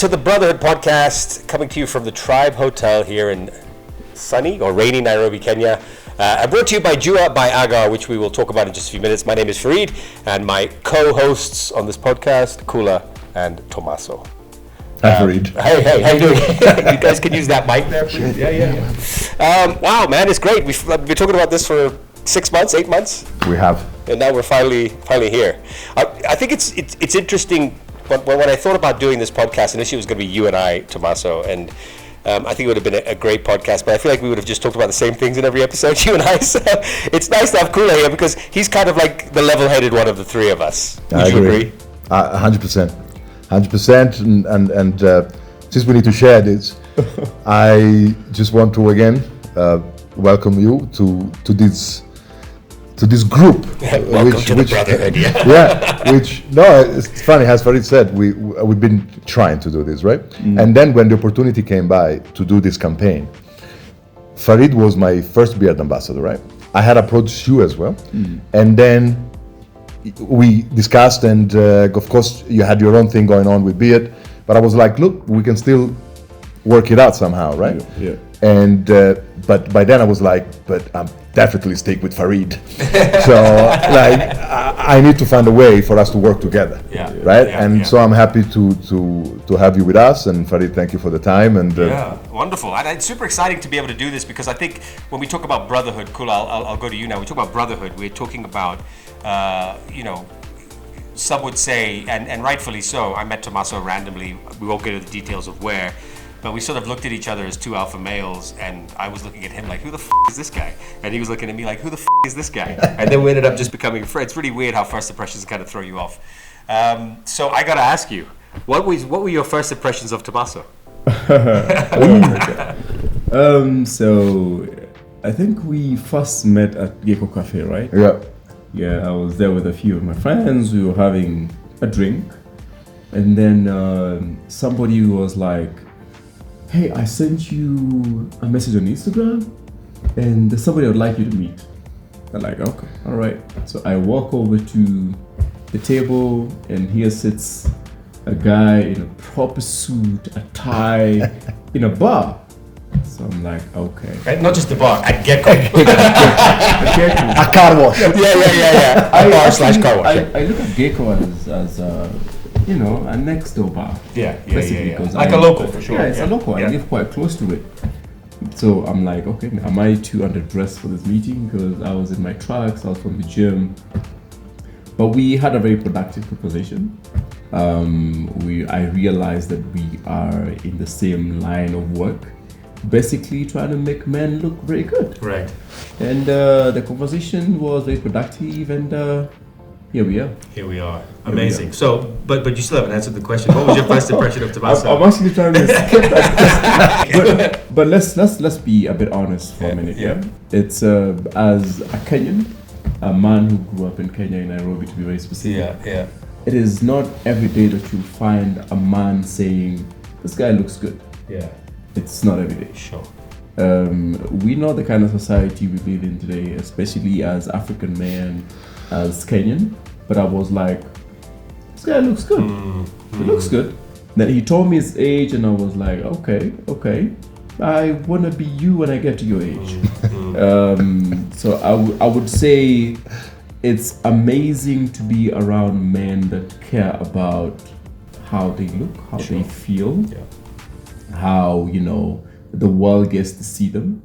to the Brotherhood podcast, coming to you from the Tribe Hotel here in sunny or rainy Nairobi, Kenya. I'm brought to you by Jua by Agar, which we will talk about in just a few minutes. My name is Farid, and my co-hosts on this podcast, Khula and Tommaso. Hi, Farid. Hey, how you doing? You guys can use that mic there, please. Yeah. Wow, man, it's great. We've been talking about this for 6 months, 8 months. We have. And now we're finally here. I think it's interesting. When I thought about doing this podcast, initially it was going to be you and I, Tommaso, and I think it would have been a great podcast, but I feel like we would have just talked about the same things in every episode, you and I. So it's nice to have Khula here because he's kind of like the level-headed one of the three of us. Would you agree? 100%. 100%. And since we need to share this, I just want to again welcome you to this group. Welcome to the Brotherhood, yeah. Yeah, it's funny, as Farid said, we've been trying to do this, right? And then when the opportunity came by to do this campaign, Farid was my first beard ambassador, right? I had approached you as well. And then we discussed, and of course you had your own thing going on with beard, but I was like, look, we can still work it out somehow, right? Yeah. And but by then I was like, but I'm definitely stick with Farid. So like I need to find a way for us to work together, right? So I'm happy to have you with us, and Farid, thank you for the time. And wonderful. And it's super exciting to be able to do this because I think when we talk about brotherhood, Khula, I'll go to you now. We talk about brotherhood. We're talking about some would say, and rightfully so. I met Tommaso randomly. We won't get into the details of where. But we sort of looked at each other as two alpha males, and I was looking at him like, who the is this guy? And he was looking at me like, who the is this guy? And then we ended up just becoming friends. It's really weird how first impressions kind of throw you off. So I got to ask you, what were your first impressions of Tommaso? So I think we first met at Gecko Cafe, right? Yeah. Yeah, I was there with a few of my friends. We were having a drink, and then somebody was like, hey, I sent you a message on Instagram and there's somebody I would like you to meet. I'm like, okay, all right. So I walk over to the table and here sits a guy in a proper suit, a tie, in a bar. So I'm like, okay. Right? Not just the bar, at Gecko. A car wash. Yeah. A bar/car wash. I look at Gecko as a next door bar. Yeah. Like a local for sure. Yeah, it's a local. I live quite close to it. So I'm like, okay, am I too underdressed for this meeting? Because I was in my tracks, I was from the gym. But we had a very productive conversation. I realized that we are in the same line of work, basically trying to make men look very good. Right. And the conversation was very productive, and here we are. Amazing. So, but you still haven't answered the question. What was your first impression of Tommaso? I'm actually trying to skip that. But let's be a bit honest for a minute. Yeah. It's as a Kenyan, a man who grew up in Kenya, in Nairobi, to be very specific. Yeah. It is not every day that you find a man saying, "This guy looks good." Yeah. It's not every day. Sure. We know the kind of society we live in today, especially as African men, as Kenyan. But I was like, this guy looks good. He looks good. Then he told me his age, and I was like, okay. I want to be you when I get to your age. So I would say it's amazing to be around men that care about how they look, how they feel, how, the world gets to see them.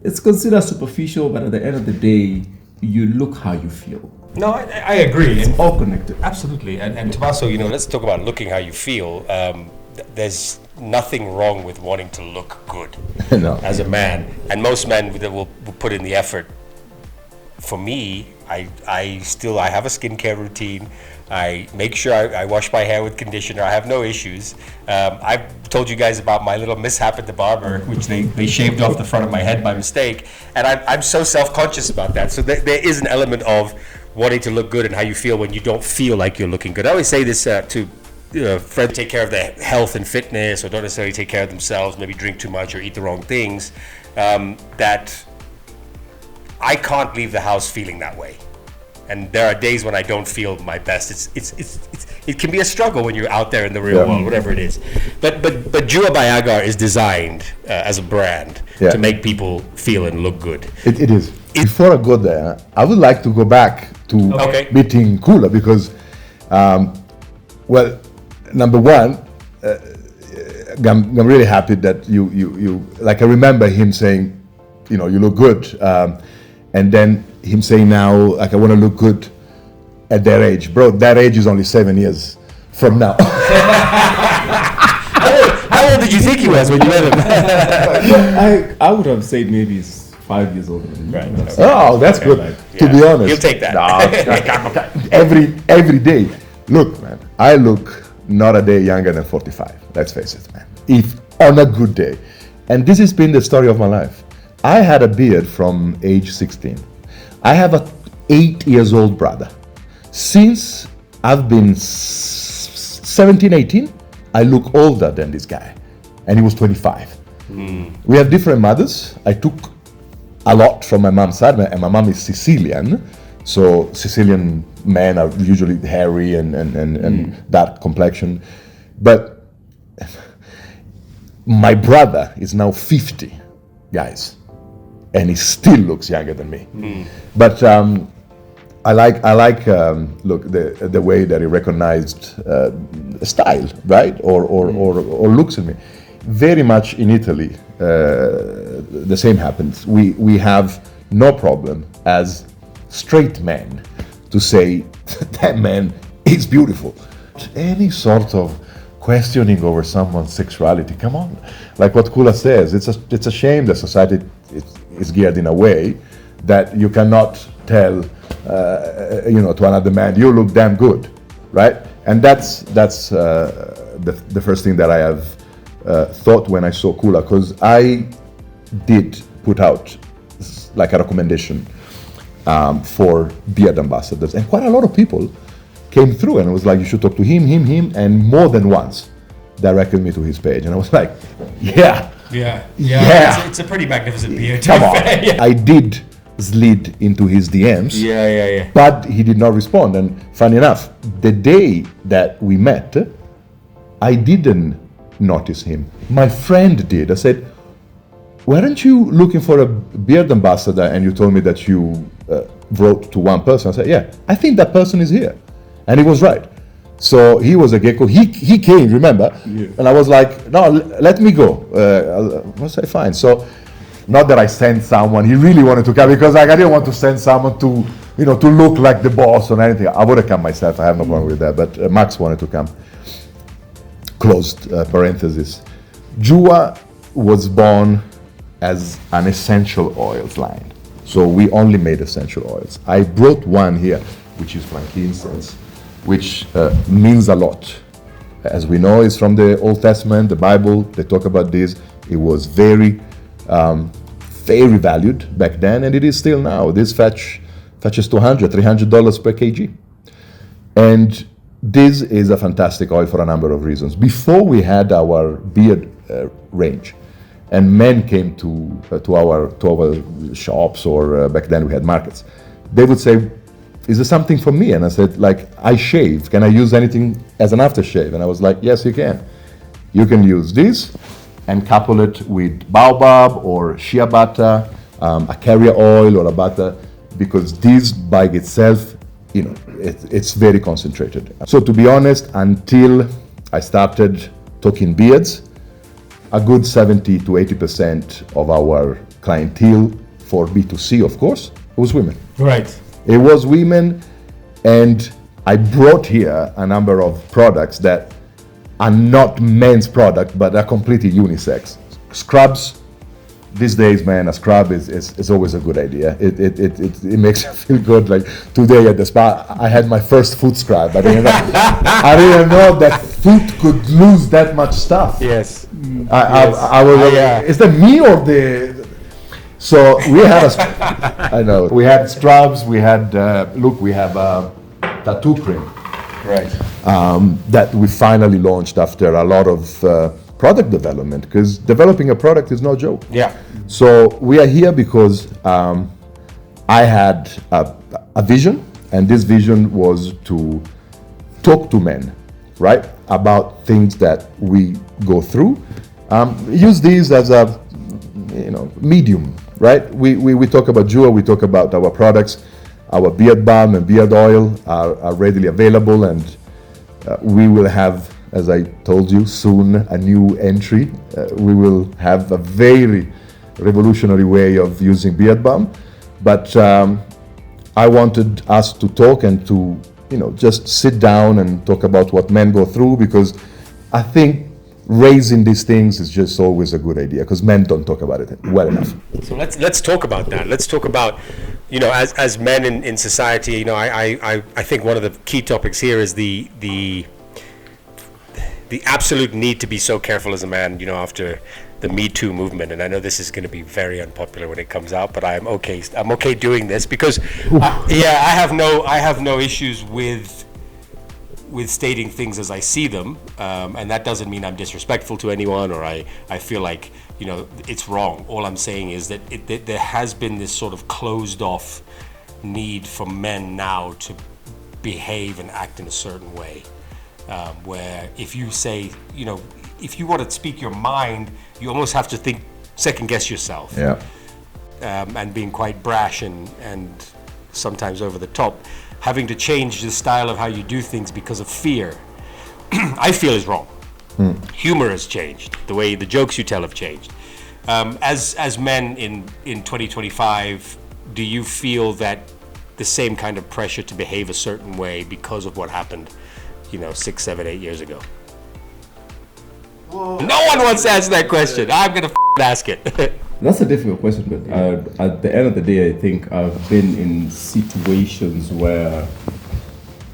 It's considered superficial, but at the end of the day, you look how you feel. No, I agree. It's all connected. Absolutely. And Tommaso, let's talk about looking how you feel. There's nothing wrong with wanting to look good as a man. And most men will put in the effort. For me, I have a skincare routine. I make sure I wash my hair with conditioner. I have no issues. I've told you guys about my little mishap at the barber, which they shaved off the front of my head by mistake. And I'm so self-conscious about that. So there is an element of wanting to look good and how you feel when you don't feel like you're looking good. I always say this to friends, take care of their health and fitness, or don't necessarily take care of themselves, maybe drink too much or eat the wrong things, that I can't leave the house feeling that way. and there are days when I don't feel my best. It can be a struggle when you're out there in the real world, whatever it is. But Jua by Agar is designed as a brand to make people feel and look good. It is. Before I go there, I would like to go back to meeting Khula because, well, number one, I'm really happy that you like. I remember him saying, you know, you look good, and then him saying now, like, I want to look good at their age, bro. That age is only 7 years from now. How old did you think he was when you met him? I would have said maybe he's 5 years older than me. Right. Oh, that's good. To be honest, he'll take that. Every day. Look, man, I look not a day younger than 45. Let's face it, man. If on a good day, and this has been the story of my life. I had a beard from age 16. I have a 8 years old brother. Since I've been 17, 18, I look older than this guy, and he was 25. We have different mothers. I took a lot from my mom's side, and my mom is Sicilian, so Sicilian men are usually hairy and dark complexion. But my brother is now 50, guys, and he still looks younger than me. But I like look, the way that he recognized style, right, or looks at me. Very much in Italy, the same happens. We have no problem as straight men to say that man is beautiful. Any sort of questioning over someone's sexuality, come on. Like what Khula says, it's a shame that society is geared in a way that you cannot tell to another man, you look damn good, right? And that's the first thing that I have thought when I saw Khula, because I did put out like a recommendation for beard ambassadors, and quite a lot of people came through and it was like, you should talk to him, and more than once directed me to his page, and I was like, yeah. It's a pretty magnificent beard. Come on. I did slid into his DMs, but he did not respond. And funny enough, the day that we met, I didn't notice him. My friend did. I said, weren't you looking for a beard ambassador? And you told me that you wrote to one person. I said, yeah, I think that person is here. And he was right. So he was a gecko. He came, remember? Yeah. And I was like, no, let me go. I was like, fine. So not that I sent someone. He really wanted to come because I didn't want to send someone to look like the boss or anything. I would have come myself. I have no problem with that. But Max wanted to come. Closed parenthesis. Jua was born as an essential oils line. So we only made essential oils. I brought one here, which is frankincense, which means a lot. As we know, it's from the Old Testament, the Bible. They talk about this. It was very valued back then, and it is still now. This fetches $200, $300 per kg. And this is a fantastic oil for a number of reasons. Before we had our beard range, and men came to our shops, or back then we had markets, they would say, is there something for me? And I said, like, I shave. Can I use anything as an aftershave? And I was like, yes, you can. You can use this and couple it with baobab or shea butter, a carrier oil or a butter, because this by itself, it's very concentrated. So to be honest, until I started talking beards, a good 70 to 80% of our clientele for B2C, of course, was women. Right. It was women, and I brought here a number of products that are not men's product, but are completely unisex. Scrubs, these days, man, a scrub is always a good idea. It makes you feel good. Like today at the spa, I had my first foot scrub. I didn't know that foot could lose that much stuff. Yes. I was. Is that me or the? So we had I know. We had scrubs. We had we have a tattoo cream. Right. That we finally launched after a lot of product development, because developing a product is no joke. Yeah. So we are here because I had a vision And this vision was to talk to men, right, about things that we go through. Use these as a medium, right? We talk about Jewel, we talk about our products. Our beard balm and beard oil are readily available, and we will have, as I told you, soon a new entry. We will have a very revolutionary way of using beard balm. But I wanted us to talk and to, just sit down and talk about what men go through, because I think raising these things is just always a good idea, because men don't talk about it well enough. So let's talk about that. Let's talk about, as men in society, I think one of the key topics here is the absolute need to be so careful as a man, after the Me Too movement. And I know this is going to be very unpopular when it comes out, but I'm okay doing this because I have no issues with stating things as I see them, and that doesn't mean I'm disrespectful to anyone or I feel like it's wrong. All I'm saying is that there has been this sort of closed off need for men now to behave and act in a certain way, where if you say, if you want to speak your mind, you almost have to second guess yourself. Yeah. And being quite brash and sometimes over the top, having to change the style of how you do things because of fear, I feel is wrong. Humor has changed. The way the jokes you tell have changed. As men in 2025, do you feel that the same kind of pressure to behave a certain way because of what happened, 6, 7, 8 years ago? Whoa. No one wants to answer that question. I'm gonna ask it. That's a difficult question, but at the end of the day, I think I've been in situations where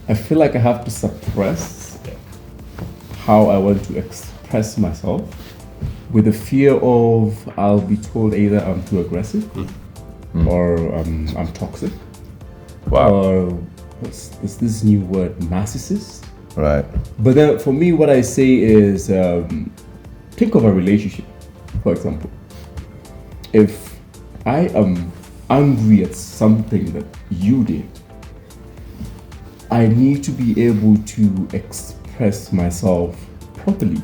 I feel like I have to suppress how I want to express myself with the fear of I'll be told either I'm too aggressive or I'm toxic. Wow. Or what's this new word, narcissist? Right. But then for me, what I say is think of a relationship, for example. If I am angry at something that you did, I need to be able to express myself properly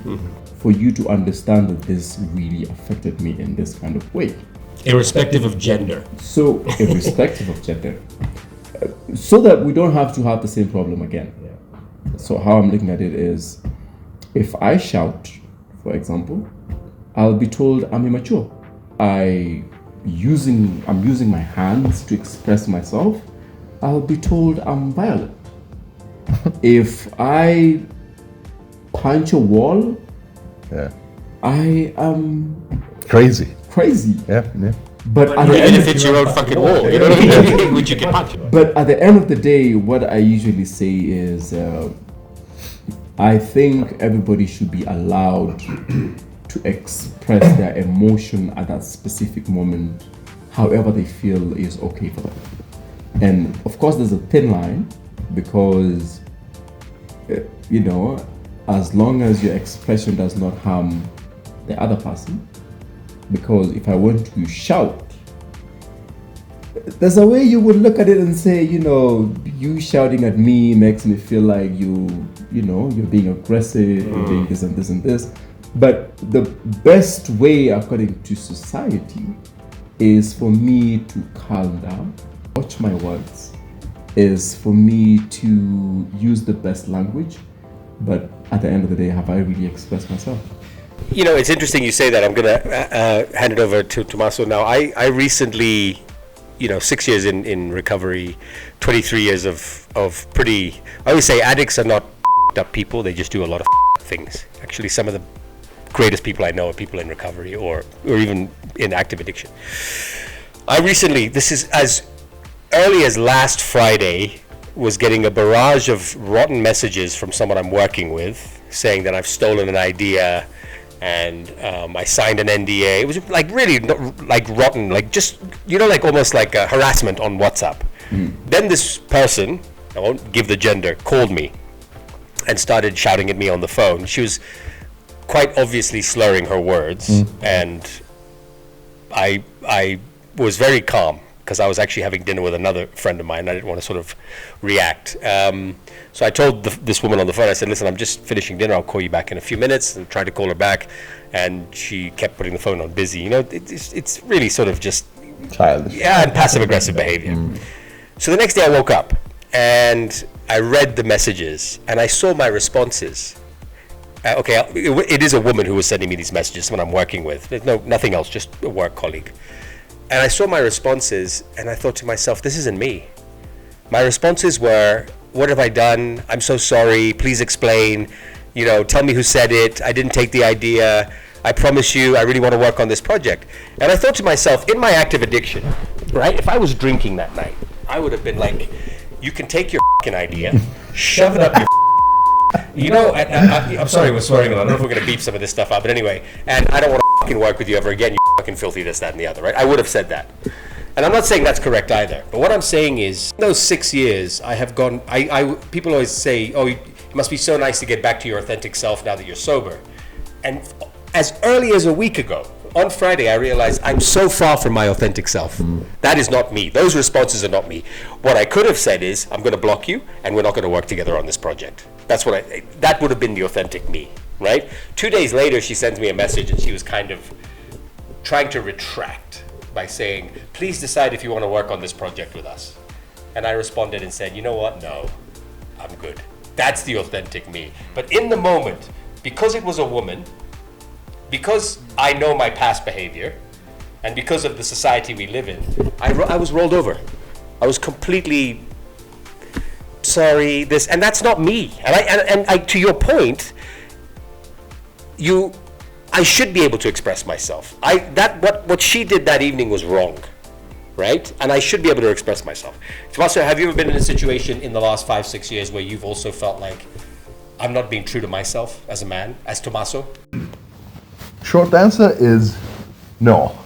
for you to understand that this really affected me in this kind of way. Irrespective of gender. So, irrespective of gender. So that we don't have to have the same problem again. So how I'm looking at it is, if I shout, for example, I'll be told I'm immature. I'm using my hands to express myself, I'll be told I'm violent. If I punch a wall, I am crazy. Yeah. But at even the end if it's your own fucking wall, you know what I mean? Which you can punch. But at the end of the day, what I usually say is, I think everybody should be allowed to express their emotion at that specific moment, however they feel is okay for them. And of course, there's a thin line because, as long as your expression does not harm the other person. Because if I want to shout, there's a way you would look at it and say, you shouting at me makes me feel like you're being aggressive, you're doing this and this and this. But the best way, according to society, is for me to calm down, watch my words, is for me to use the best language. But at the end of the day, have I really expressed myself? It's interesting you say that. I'm going to hand it over to Tommaso now. I recently, 6 years in recovery, 23 years of pretty, I always say addicts are not up people, they just do a lot of things. Actually, some of the greatest people I know are people in recovery or even in active addiction. I recently, this is as early as last Friday, was getting a barrage of rotten messages from someone I'm working with saying that I've stolen an idea and I signed an NDA. It was like really like rotten, like just, like almost like a harassment on WhatsApp. Then this person, I won't give the gender, called me and started shouting at me on the phone. She was quite obviously slurring her words, and I was very calm because I was actually having dinner with another friend of mine. I didn't want to sort of react. So I told this woman on the phone, I said, listen, I'm just finishing dinner. I'll call you back in a few minutes, and tried to call her back. And she kept putting the phone on busy. You know, it's really sort of just childish. Yeah, and passive aggressive behavior. So the next day I woke up and I read the messages and I saw my responses. It is a woman who was sending me these messages, someone I'm working with. There's nothing else, just a work colleague. And I saw my responses and I thought to myself, this isn't me. My responses were, what have I done? I'm so sorry. Please explain. You know, tell me who said it. I didn't take the idea. I promise you, I really want to work on this project. And I thought to myself, in my active addiction, right? If I was drinking that night, I would have been like, you can take your fucking idea, shove it up your you know, I'm sorry we're swearing a lot. I don't know if we're going to beep some of this stuff out, but anyway, and I don't want to fucking work with you ever again, you fucking filthy this, that, and the other, right? I would have said that. And I'm not saying that's correct either. But what I'm saying is, in those 6 years, I have gone, people always say, oh, it must be so nice to get back to your authentic self now that you're sober. And as early as a week ago, on Friday, I realized I'm so far from my authentic self. That is not me. Those responses are not me. What I could have said is, I'm going to block you, and we're not going to work together on this project. That would have been the authentic me, right? 2 days later, she sends me a message, and she was kind of trying to retract by saying, please decide if you want to work on this project with us. And I responded and said, you know what? No, I'm good. That's the authentic me. But in the moment, because it was a woman, because I know my past behavior, and because of the society we live in, I was rolled over. I was completely sorry, this, and that's not me. And I to your point, I should be able to express myself. What she did that evening was wrong, right? And I should be able to express myself. Tommaso, have you ever been in a situation in the last 5-6 years where you've also felt like, I'm not being true to myself as a man, as Tommaso? Short answer is no.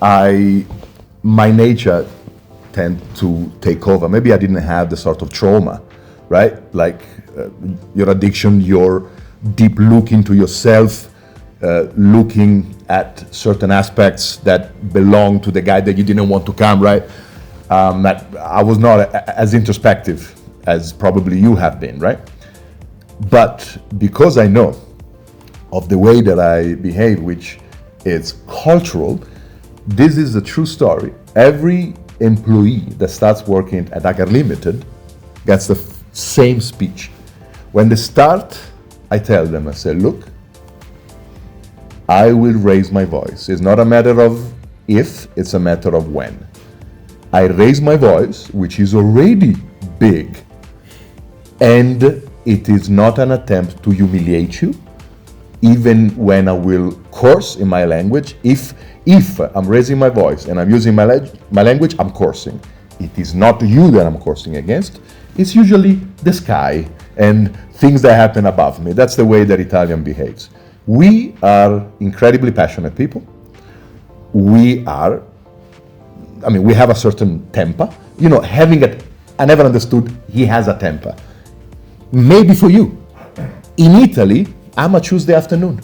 My nature tend to take over. Maybe I didn't have the sort of trauma, right? Like your addiction, your deep look into yourself, looking at certain aspects that belong to the guy that you didn't want to come, right? That I was not as introspective as probably you have been, right? But because I know of the way that I behave, which is cultural, this is a true story. Every employee that starts working at Agar Limited gets the same speech. When they start, I tell them, I say, look, I will raise my voice. It's not a matter of if, it's a matter of when. I raise my voice, which is already big, and it is not an attempt to humiliate you, even when I will curse in my language. If I'm raising my voice and I'm using my language, I'm cursing. It is not you that I'm cursing against. It's usually the sky and things that happen above me. That's the way that Italian behaves. We are incredibly passionate people. We have a certain temper. You know, I never understood he has a temper. Maybe for you. In Italy, I'm a Tuesday afternoon.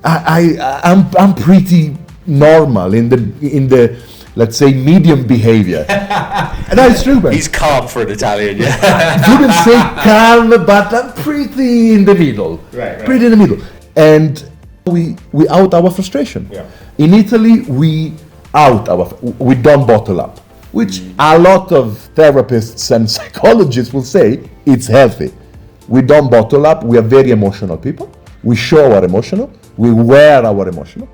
I'm pretty normal in the let's say medium behavior. And that's true, man. He's calm for an Italian. Yeah. I wouldn't say calm, but I'm pretty in the middle. Right. Pretty in the middle. And we out our frustration. Yeah. In Italy, we don't bottle up, which a lot of therapists and psychologists will say it's healthy. We don't bottle up. We are very emotional people. We show our emotional. We wear our emotions.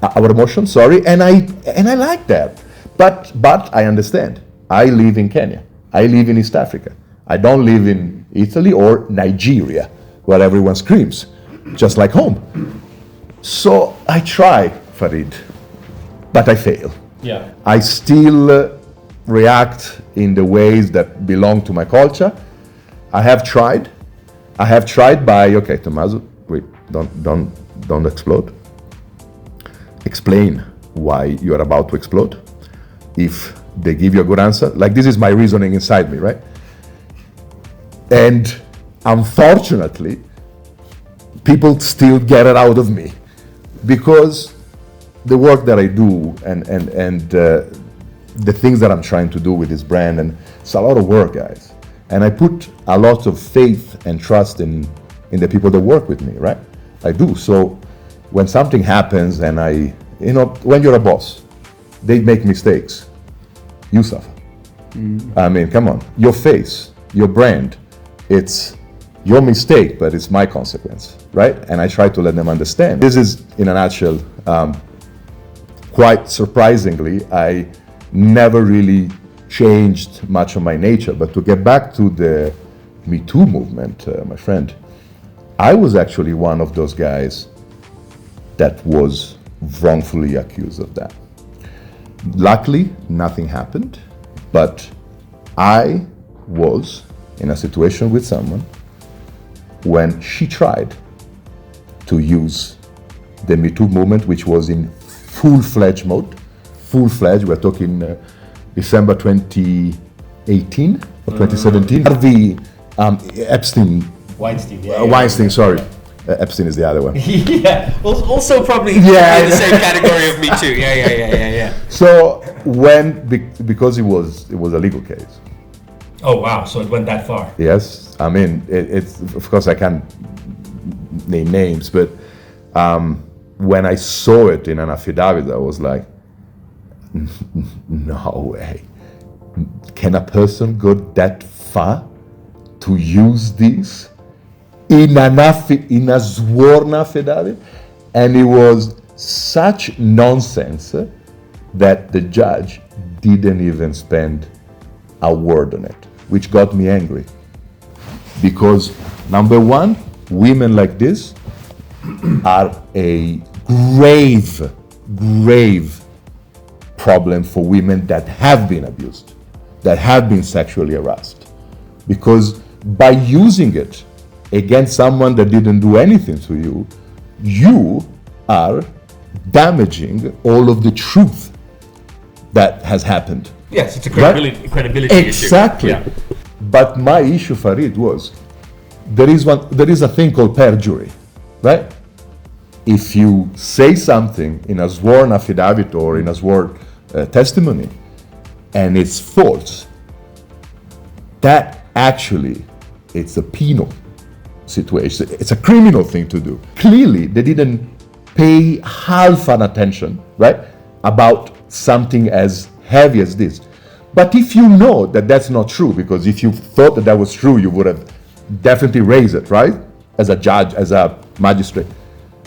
And I like that. But I understand. I live in Kenya. I live in East Africa. I don't live in Italy or Nigeria, where everyone screams, just like home. So I try, Farid, but I fail. Yeah. I still react in the ways that belong to my culture. I have tried by, okay, Tommaso, wait, don't explode. Explain why you're about to explode. If they give you a good answer, like this is my reasoning inside me, right? And unfortunately, people still get it out of me because the work that I do and the things that I'm trying to do with this brand, and it's a lot of work, guys. And I put a lot of faith and trust in the people that work with me, right? I do. So when something happens and when you're a boss, they make mistakes, you suffer. I mean, come on, your face, your brand, it's your mistake, but it's my consequence, right? And I try to let them understand. This is, in a nutshell, quite surprisingly, I never really changed much of my nature. But to get back to the Me Too movement, my friend, I was actually one of those guys that was wrongfully accused of that. Luckily, nothing happened, but I was in a situation with someone when she tried to use the Me Too movement, which was in full-fledged mode. Full-fledged, we're talking December 2018 or 2017. Harvey Weinstein, sorry. Epstein is the other one. Yeah, also probably in the same category of Me Too. Yeah. So because it was a legal case. Oh wow! So it went that far. Yes, I mean it's of course I can't name names, but when I saw it in an affidavit, I was like, no way. Can a person go that far to use this in a sworn affidavit? And it was such nonsense that the judge didn't even spend a word on it, which got me angry. Because number one, women like this are a grave problem for women that have been abused, that have been sexually harassed. Because by using it against someone that didn't do anything to you, you are damaging all of the truth that has happened. Yes, it's a credibility issue. Exactly. Yeah. But my issue, Farid, was there is a thing called perjury, right? If you say something in a sworn affidavit or in a sworn testimony and it's false, that actually it's a penal situation. It's a criminal thing to do. Clearly, they didn't pay half an attention, right, about something as heavy as this. But if you know that that's not true, because if you thought that was true, you would have definitely raised it, right, as a judge, as a magistrate.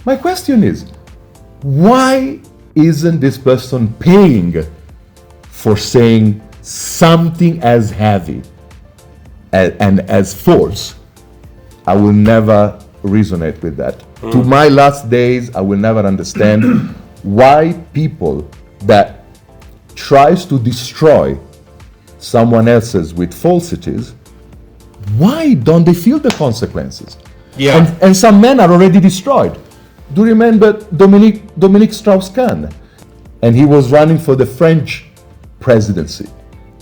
My question is, why isn't this person paying for saying something as heavy and as false? I will never resonate with that. To my last days, I will never understand why people that tries to destroy someone else's with falsities, why don't they feel the consequences? Yeah. And some men are already destroyed. Do you remember Dominique Strauss-Kahn? And he was running for the French presidency.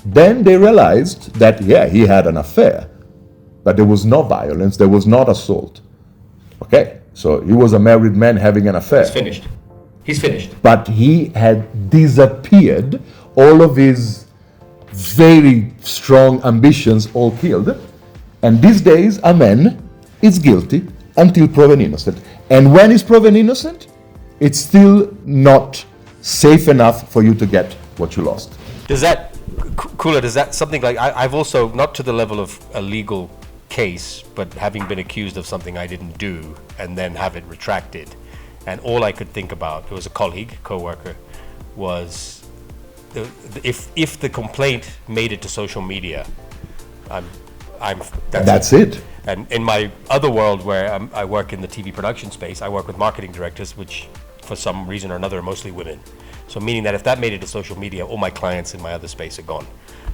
Then they realized that, yeah, he had an affair, but there was no violence, there was not assault. Okay, so he was a married man having an affair. He's finished. But he had disappeared, all of his very strong ambitions all killed. And these days, a man is guilty until proven innocent. And when he's proven innocent, it's still not safe enough for you to get what you lost. Does that something like, I've also, not to the level of a legal case, but having been accused of something I didn't do and then have it retracted. And all I could think about, it was a colleague, co-worker, was if the complaint made it to social media, that's it. And in my other world where I work in the TV production space, I work with marketing directors, which for some reason or another are mostly women. So meaning that if that made it to social media, all my clients in my other space are gone.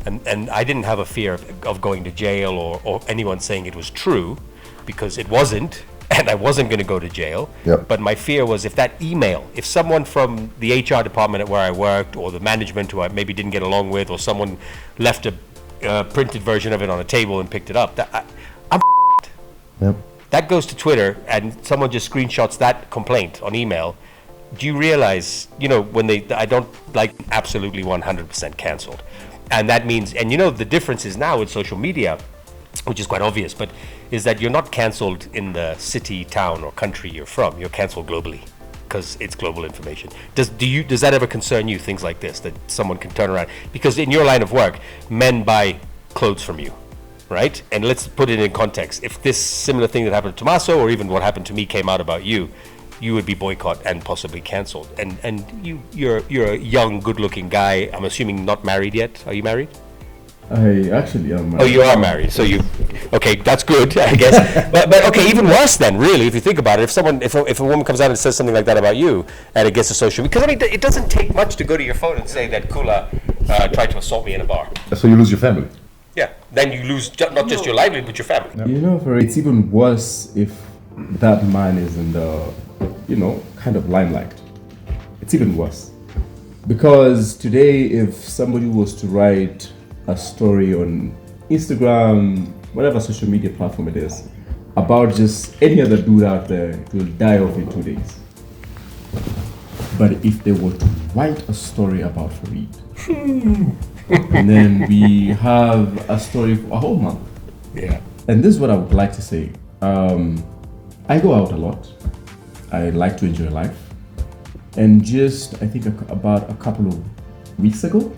And I didn't have a fear of going to jail or anyone saying it was true, because it wasn't, and I wasn't going to go to jail. Yep. But my fear was if that email, if someone from the HR department at where I worked, or the management who I maybe didn't get along with, or someone left a printed version of it on a table and picked it up, I'm Yep. that goes to Twitter and someone just screenshots that complaint on email, do you realize, when I don't like absolutely 100% canceled. And that means, and the difference is now with social media, which is quite obvious, but is that you're not canceled in the city, town, or country you're from. You're canceled globally because it's global information. Does that ever concern you, things like this, that someone can turn around? Because in your line of work, men buy clothes from you, right? And let's put it in context. If this similar thing that happened to Tommaso, or even what happened to me, came out about you, you would be boycotted and possibly canceled. And you're a young, good-looking guy. I'm assuming not married yet. Are you married? I actually am married. Oh, you are married. So okay, that's good, I guess. but okay, even worse then, really, if you think about it. If a woman comes out and says something like that about you, and it gets to social, because it doesn't take much to go to your phone and say that Khula tried to assault me in a bar. So you lose your family. Yeah, then you lose not just your livelihood, but your family. It's even worse if that man is in the, kind of limelight. It's even worse. Because today, if somebody was to write a story on Instagram, whatever social media platform it is, about just any other dude out there, it will die off in 2 days. But if they were to write a story about Farid, and then we have a story for a whole month. Yeah. And this is what I would like to say. I go out a lot. I like to enjoy life. And I think about a couple of weeks ago,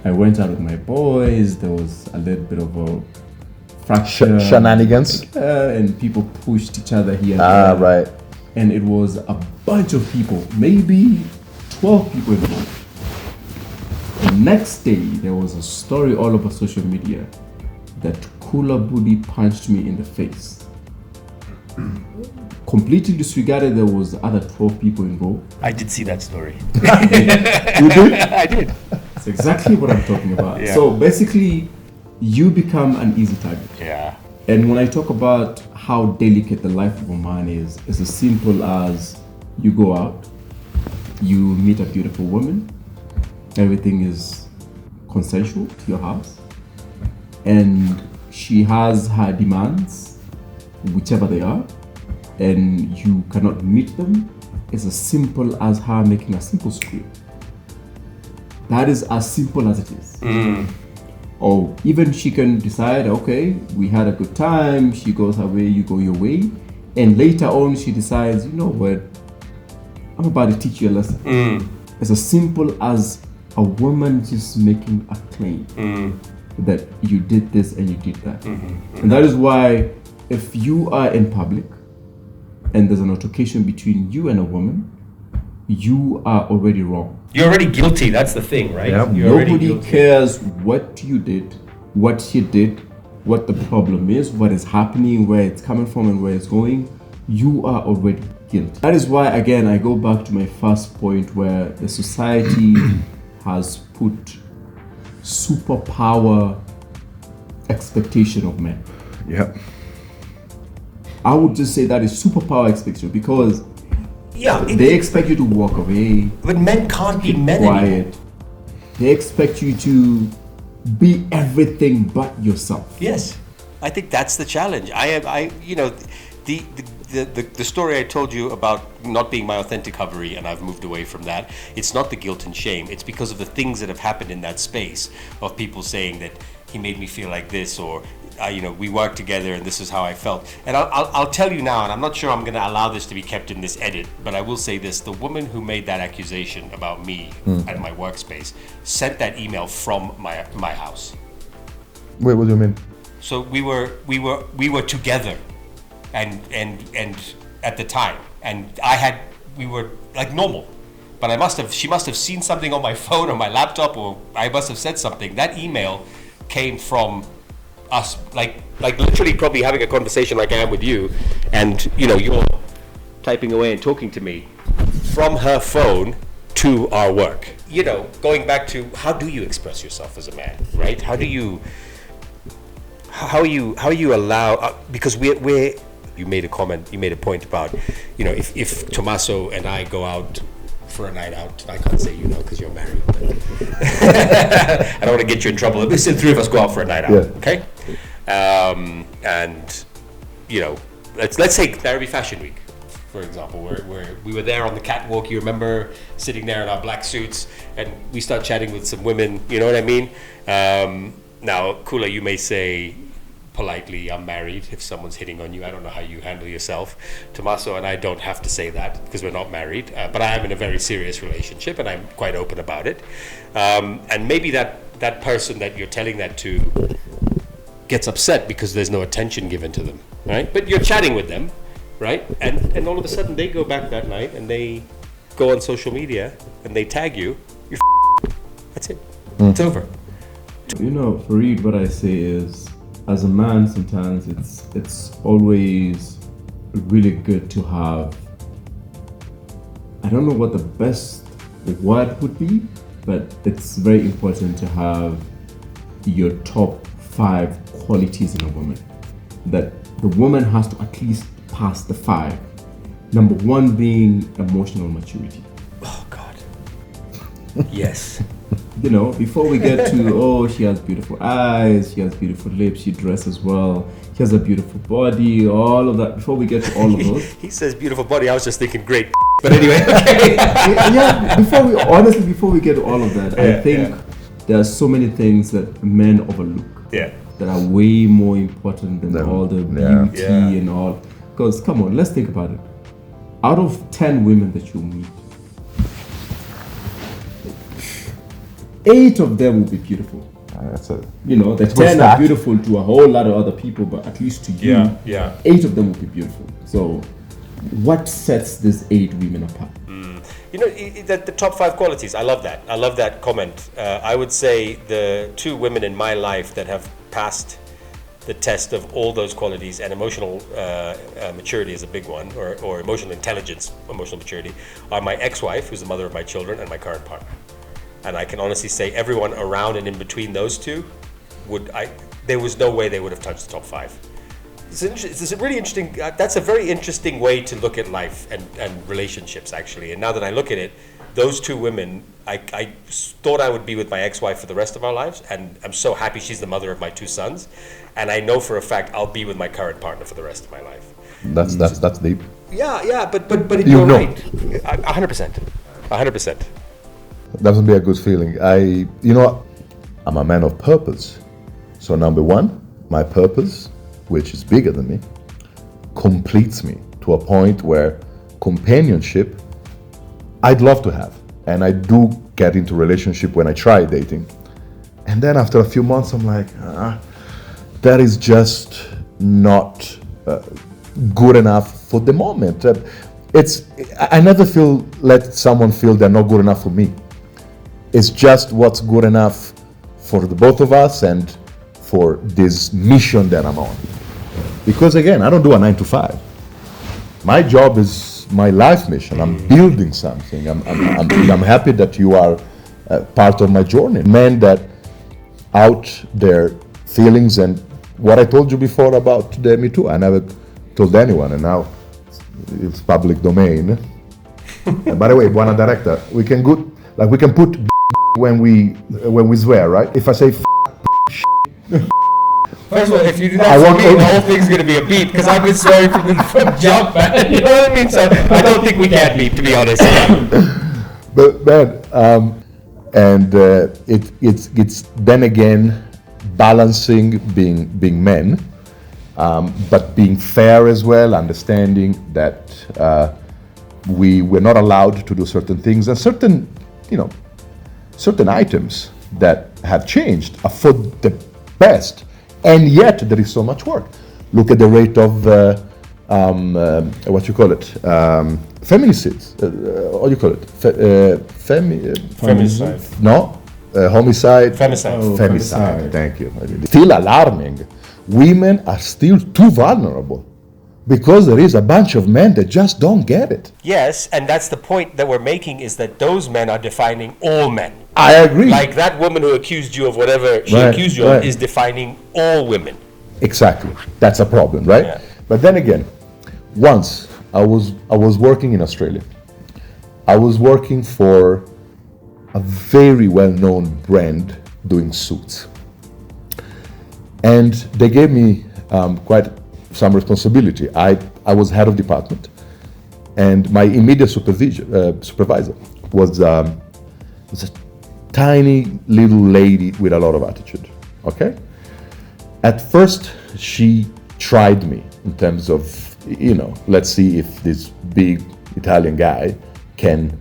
I went out with my boys. There was a little bit of a fracture. Shenanigans. And people pushed each other here. Ah, right. And it was a bunch of people, maybe 12 people involved. The next day, there was a story all over social media that Khula Budi punched me in the face. Completely disregarded there was other 12 people involved. I did see that story. You did? I did. That's exactly what I'm talking about. Yeah. So basically, you become an easy target. Yeah. And when I talk about how delicate the life of a man is, it's as simple as you go out, you meet a beautiful woman, everything is consensual to your house, and she has her demands, whichever they are, and you cannot meet them. It's as simple as her making a simple script. That is as simple as it is. Or even she can decide, okay, we had a good time, she goes her way, you go your way, and later on she decides, you know what, I'm about to teach you a lesson. It's as simple as a woman just making a claim that you did this and you did that. And that is why if you are in public and there's an altercation between you and a woman, you are already wrong. You're already guilty, that's the thing, right? Yep. Nobody cares what you did, what she did, what the problem is, what is happening, where it's coming from and where it's going. You are already guilty. That is why, again, I go back to my first point where the society has put superpower expectation of men. Yeah. I would just say that is superpower expectation because they expect you to walk away. But men can't be men quiet. anymore. They expect you to be everything but yourself. Yes, I think that's the challenge. The story I told you about not being my authentic Haveri, and I've moved away from that. It's not the guilt and shame. It's because of the things that have happened in that space of people saying that he made me feel like this, or we worked together and this is how I felt. And I'll tell you now, and I'm not sure I'm going to allow this to be kept in this edit, but I will say this: the woman who made that accusation about me at my workspace sent that email from my house. Wait, what do you mean? So we were together, and at the time, and we were like normal, but she must have seen something on my phone or my laptop, or I must have said something. That email came from us, like literally probably having a conversation like I am with you, and you're typing away and talking to me from her phone to our work. Going back to how do you express yourself as a man, right? How you allow, because you made a comment, you made a point about, if Tommaso and I go out for a night out, I can't say because you're married. I don't want to get you in trouble. Let's say three of us go out for a night out, okay? And let's say Nairobi Fashion Week. for example, where we were there on the catwalk. You remember sitting there in our black suits, and we start chatting with some women. You know what I mean? Now, Khula, you may say politely, I'm married, if someone's hitting on you. I don't know how you handle yourself. Tommaso and I don't have to say that because we're not married, but I am in a very serious relationship, and I'm quite open about it. And maybe that person that you're telling that to gets upset because there's no attention given to them, right? But you're chatting with them, right? And all of a sudden they go back that night and they go on social media and they tag you. You're that's it. It's over. You know, Farid, what I say is, as a man, sometimes it's always really good to have, I don't know what the best word would be, but it's very important to have your top 5 qualities in a woman. That the woman has to at least pass the 5. Number 1 being emotional maturity. Oh God. Yes. You know, before we get to, she has beautiful eyes, she has beautiful lips, she dresses well, she has a beautiful body, all of that. Before we get to all of those. He says beautiful body, I was just thinking great. But anyway, okay. Yeah, before we get to all of that, I think there are so many things that men overlook. Yeah. That are way more important than all the beauty and all. Because, come on, let's think about it. Out of 10 women that you meet, 8 of them will be beautiful. The 10 are beautiful to a whole lot of other people, but at least to you, 8 of them will be beautiful. So, what sets these 8 women apart? You know, the top 5 qualities, I love that. I love that comment. I would say the 2 women in my life that have passed the test of all those qualities, and emotional maturity is a big one, or emotional intelligence, emotional maturity, are my ex-wife, who's the mother of my children, and my current partner. And I can honestly say everyone around and in between those 2 there was no way they would have touched the top 5. It's a really interesting, that's a very interesting way to look at life and relationships, actually. And now that I look at it, those 2 women, I thought I would be with my ex-wife for the rest of our lives, and I'm so happy she's the mother of my 2 sons. And I know for a fact I'll be with my current partner for the rest of my life. That's deep. Yeah, but you're right. 100%. 100%. That would be a good feeling. I'm a man of purpose. So number 1, my purpose, which is bigger than me, completes me to a point where companionship I'd love to have. And I do get into relationship when I try dating. And then after a few months, I'm like, that is just not good enough for the moment. I never let someone feel they're not good enough for me. It's just what's good enough for the both of us and for this mission that I'm on. Because again, I don't do a 9 to 5. My job is my life mission. I'm building something. I'm happy that you are part of my journey. Men that out their feelings, and what I told you before about the Me Too, I never told anyone, and now it's public domain. And by the way, Buona Directa, we can put when we swear, right? If I say First of all, if you do that for me, the whole thing's going to be a beep, because I've been swearing from jump, man. You know what I mean? So I don't think we can beep, to be honest. But man, it's then again balancing being men, but being fair as well, understanding that we were not allowed to do certain things, and certain items that have changed are for the best. And yet there is so much work. Look at the rate of feminicides. What do you call it? Femicide. No, homicide. Femicide. Femicide. Thank you. Still alarming. Women are still too vulnerable because there is a bunch of men that just don't get it. Yes, and that's the point that we're making, is that those men are defining all men. I agree. Like that woman who accused you of whatever she accused you of is defining all women. Exactly. That's a problem, right? Yeah. But then again, once I was working in Australia. I was working for a very well-known brand doing suits. And they gave me quite some responsibility. I was head of department, And my immediate supervisor was a tiny little lady with a lot of attitude, okay? At first, she tried me in terms of, let's see if this big Italian guy can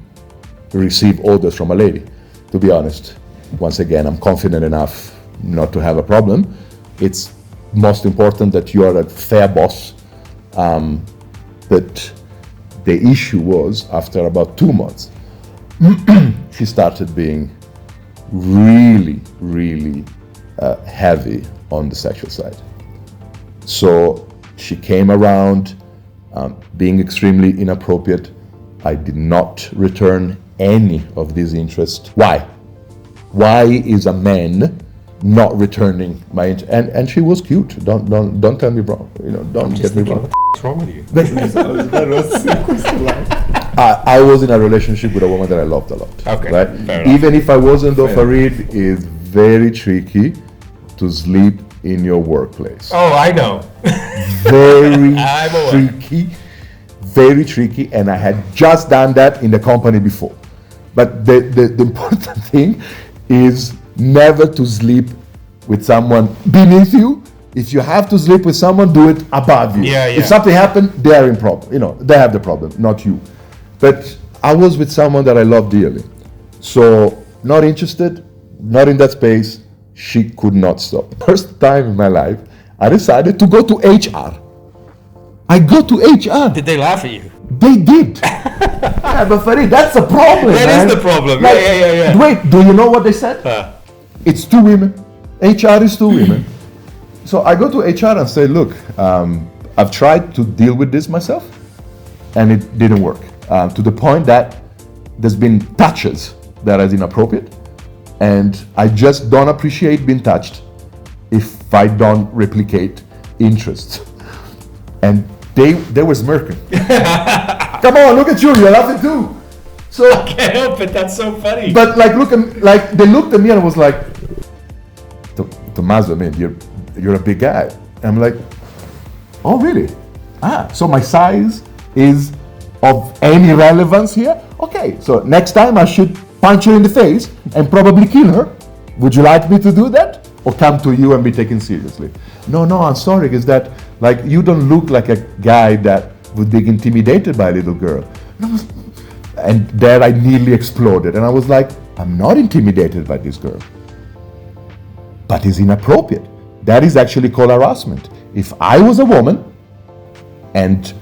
receive orders from a lady. To be honest, once again, I'm confident enough not to have a problem. It's most important that you are a fair boss. But the issue was, after about 2 months, she started being really, really heavy on the sexual side. So she came around being extremely inappropriate. I did not return any of this interest. Why? Why is a man not returning my interest? And she was cute. Don't tell me wrong. Don't get me wrong. What's wrong with you? I was in a relationship with a woman that I loved a lot. Okay. Right? Even if I wasn't, though, Farid, is very tricky to sleep in your workplace. Oh, I know. Very tricky, and I had just done that in the company before. But the important thing is never to sleep with someone beneath you. If you have to sleep with someone, do it above you. Yeah. If something happened, they're in problem. They have the problem, not you. But I was with someone that I love dearly. So not interested, not in that space. She could not stop. First time in my life, I decided to go to HR. I go to HR. Did they laugh at you? They did. Yeah, but Farid, that's the problem. That is the problem. Yeah. Wait, do you know what they said? It's 2 women. HR is 2 women. So I go to HR and say, look, I've tried to deal with this myself, and it didn't work. To the point that there's been touches that are inappropriate, and I just don't appreciate being touched if I don't replicate interest. And they were smirking. Come on, look at you, you're laughing too. So I can't help it, that's so funny. But they looked at me and was like, Tommaso, man, you're a big guy. And I'm like, oh really? So my size is of any relevance here? Okay, so next time I should punch her in the face and probably kill her. Would you like me to do that? Or come to you and be taken seriously? No, I'm sorry, is that you don't look like a guy that would be intimidated by a little girl. And there I nearly exploded. And I was like, I'm not intimidated by this girl. But it's inappropriate. That is actually called harassment. If I was a woman and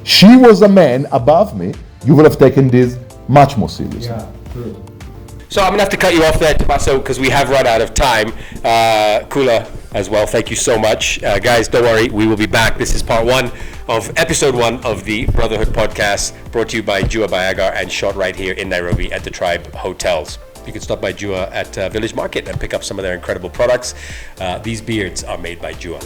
she was a man above me, you would have taken this much more seriously. Yeah, true. So I'm going to have to cut you off there, Tommaso, because we have run out of time. Khula as well, thank you so much. Guys, don't worry, we will be back. This is part 1 of episode 1 of the Brotherhood podcast, brought to you by Jua by Agar and shot right here in Nairobi at the Tribe Hotels. You can stop by Jua at Village Market and pick up some of their incredible products. These beards are made by Jua.